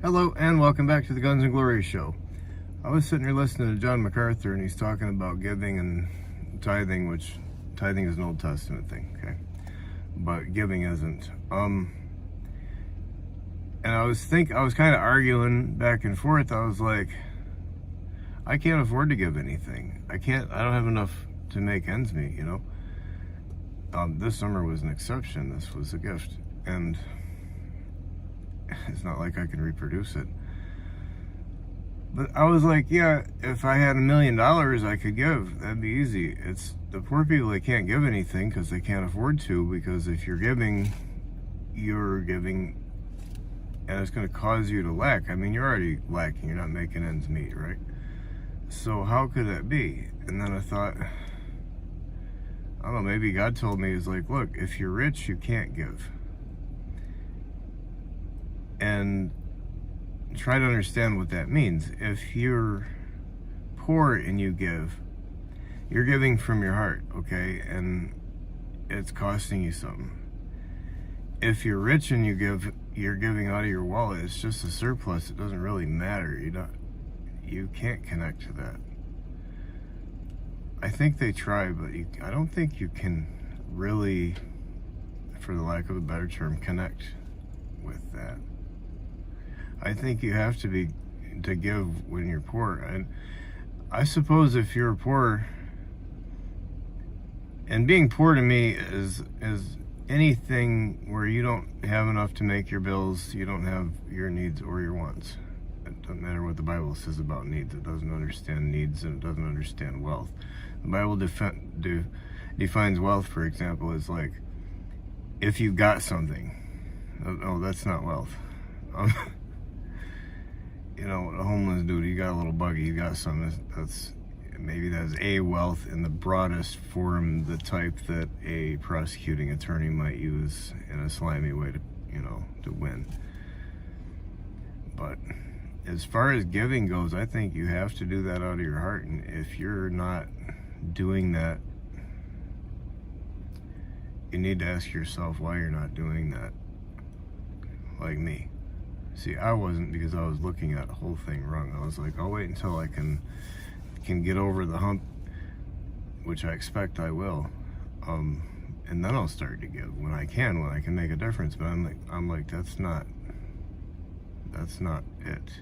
Hello and welcome back to the Guns and Glory show. I was sitting here listening to John MacArthur and he's talking about giving and tithing, which tithing is an Old Testament thing, okay? But giving isn't. And I was kind of arguing back and forth. I was like, I can't afford to give anything. I don't have enough to make ends meet, you know? This summer was an exception. This was a gift. And it's not like I can reproduce it. But I was like, yeah, if I had $1 million, I could give. That'd be easy. It's the poor people that can't give anything because they can't afford to, because if you're giving, and it's going to cause you to lack. I mean, you're already lacking. You're not making ends meet, right? So how could that be? And then I thought, I don't know, maybe God told me, he's like, look, if you're rich, you can't give. And try to understand what that means. If you're poor and you give, you're giving from your heart, okay? And it's costing you something. If you're rich and you give, you're giving out of your wallet. It's just a surplus. It doesn't really matter. You can't connect to that. I think they try, but I don't think you can really, for the lack of a better term, connect with that. I think you have to give when you're poor. And I suppose if you're poor, and being poor to me is anything where you don't have enough to make your bills, you don't have your needs or your wants. It doesn't matter what the Bible says about needs. It doesn't understand needs and it doesn't understand wealth. The Bible defines wealth, for example, as like, if you got something. Oh, that's not wealth. You know, a homeless dude, he got a little buggy, he got something, that's a wealth in the broadest form, the type that a prosecuting attorney might use in a slimy way to win. But as far as giving goes, I think you have to do that out of your heart. And if you're not doing that, you need to ask yourself why you're not doing that. Like me. See, I wasn't, because I was looking at the whole thing wrong. I was like, I'll wait until I can get over the hump, which I expect I will, and then I'll start to give when I can make a difference. But I'm like, that's not it.